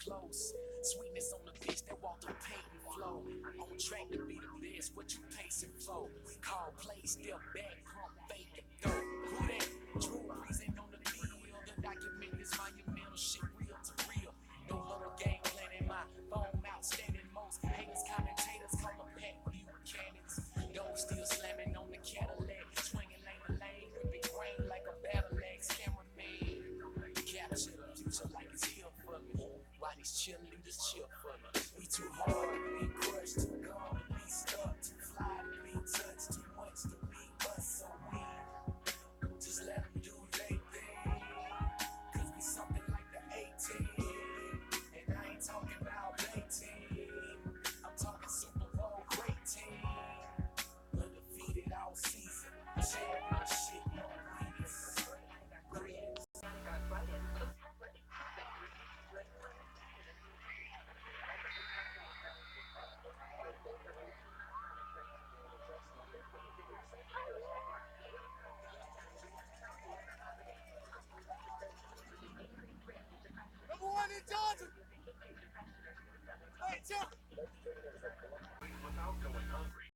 close. Sweetness on the bitch that walked on Peyton flow. On track to be the best, what you pacing for? Call play, step back, pump fake and throw. Who that? Drew Brees ain't on the field. The document is monumental shit, real to real. No little game plan in my phone, outstanding. Most haters, commentators call them pack view cannons. Dope still slamming on the Cadillac, swinging lane to lane, whipping grain like a battle axe. Cameraman, capture the future like it's here for me. Why these cheerleaders cheer for me? We too hard to be crushed, too gone to be stuck, too fly to be touched, too much to be us. So we just let them do they thing, cause we something like the 18. And I ain't talking about Bay team, I'm talking Super Bowl great team. Undefeated all season, champion shit, no weakness. Number one in Georgia. Hey, Chuck. Without going hungry.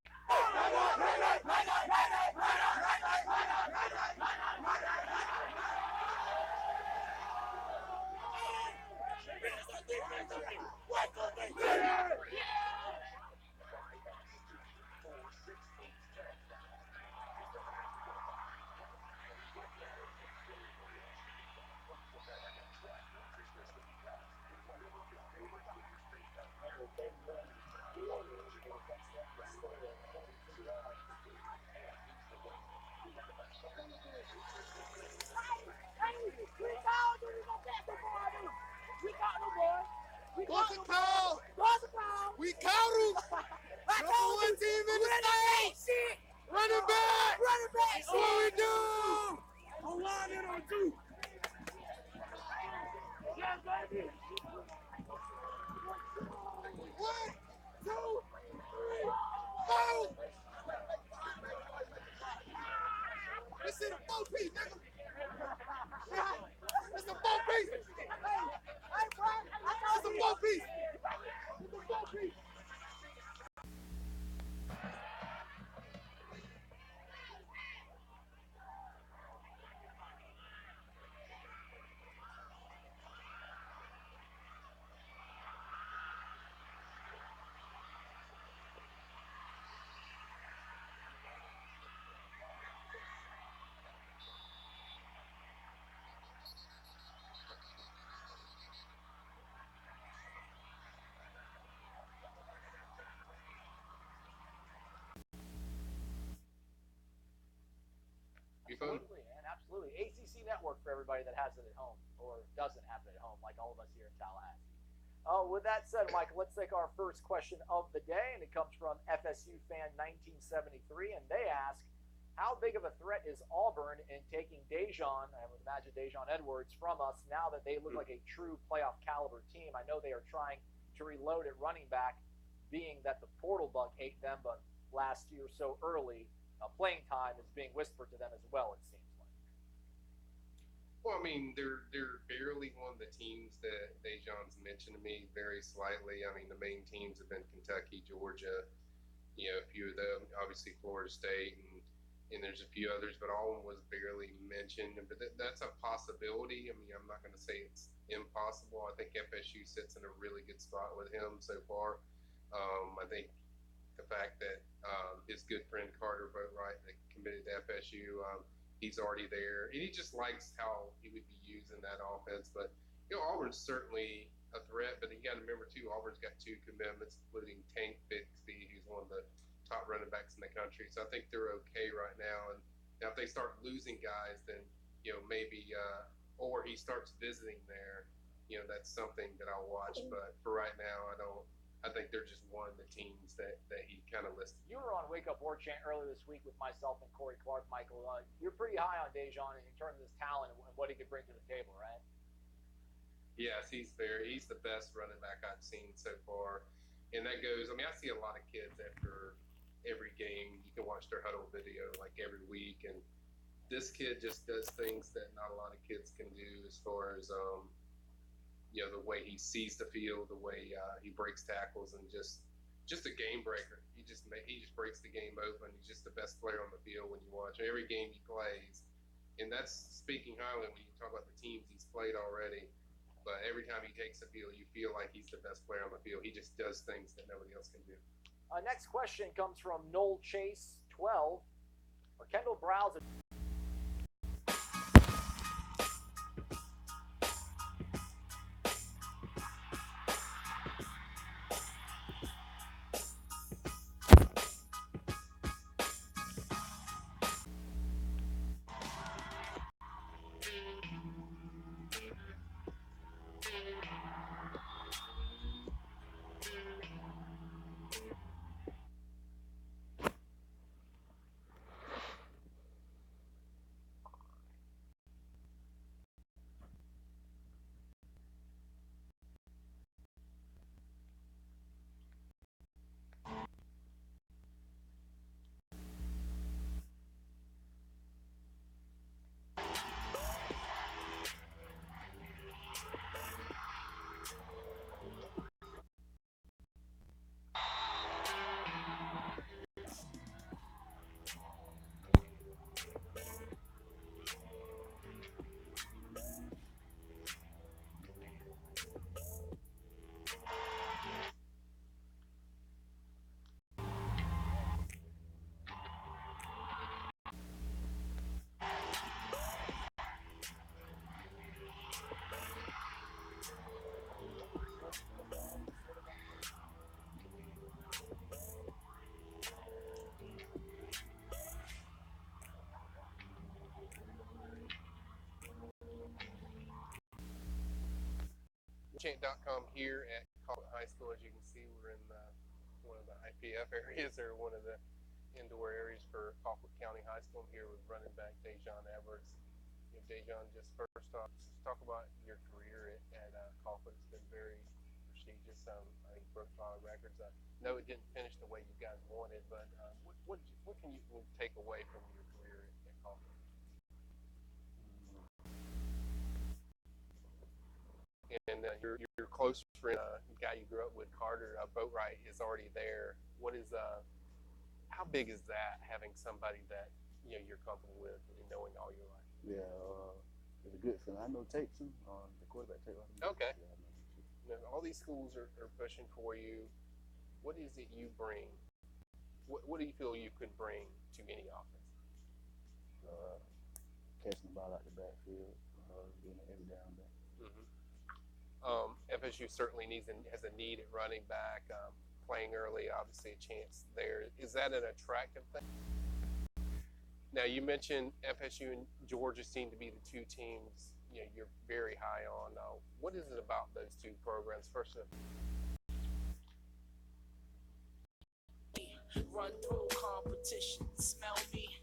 What's a call? We caught him. Number one team in the state. Running back. That's what we do. On one and on two. Yeah, baby. 1, 2, 3, 4. This is a 4-piece, nigga. It's a 4-piece. It's a 4-piece. It's a 4-piece. Absolutely, man, absolutely. ACC Network for everybody that has it at home or doesn't have it at home, like all of us here in Tallahassee. With that said, Michael, let's take our first question of the day, and it comes from FSU fan 1973, and they ask, how big of a threat is Auburn in taking Daijun, I would imagine Daijun Edwards, from us now that they look like a true playoff caliber team? I know they are trying to reload at running back, being that the portal bug ate them, but last year so early, playing time is being whispered to them as well, it seems like. Well, I mean, they're barely one of the teams that Daijun's mentioned to me very slightly. I mean, the main teams have been Kentucky, Georgia, a few of them, obviously Florida State, and there's a few others, but all of them was barely mentioned. But that's a possibility. I mean, I'm not going to say it's impossible. I think FSU sits in a really good spot with him so far. I think the fact that his good friend Carter Boatwright that committed to FSU, he's already there, and he just likes how he would be used in that offense. But Auburn's certainly a threat, but you got to remember too, Auburn's got 2 commitments, including Tank Bixby, who's one of the top running backs in the country. So I think they're okay right now. And now if they start losing guys, then maybe or he starts visiting there, that's something that I'll watch. But for right now, I think they're just one of the teams that he kind of listed. You were on Wake Up War Chant earlier this week with myself and Corey Clark, Michael. You're pretty high on Daijun in terms of his talent and what he could bring to the table, right? Yes, he's the best running back I've seen so far. And that goes, I mean, I see a lot of kids after every game. You can watch their huddle video like every week. And this kid just does things that not a lot of kids can do as far as the way he sees the field, the way he breaks tackles, and just a game breaker. He just breaks the game open. He's just the best player on the field when you watch every game he plays. And that's speaking highly when you talk about the teams he's played already. But every time he takes the field, you feel like he's the best player on the field. He just does things that nobody else can do. Next question comes from Noel Chase 12. Or Kendall Browse. Chant.com here at Colquitt High School. As you can see, we're in one of the IPF areas, or one of the indoor areas for Colquitt County High School. I'm here with running back Dajon Edwards. Dajon, just first off, just talk about your career at Colquitt. It's been very prestigious. I think you broke a lot of records. I know it didn't finish the way you guys wanted, but what can you take away from your career at Colquitt? And your close friend, guy you grew up with, Carter Boatwright, is already there. What is how big is that, having somebody that you're comfortable with and knowing all your life? Yeah, it's a good feeling. I know Tateson, the quarterback Tate. Okay. Yeah, Now, all these schools are pushing for you. What is it you bring? What do you feel you could bring to any offense? catching the ball out the backfield, being an every down back. FSU certainly has a need at running back. Playing early, obviously a chance there. Is that an attractive thing? Now, you mentioned FSU and Georgia seem to be the two teams you're very high on. What is it about those two programs? First of Run through competition, smell me.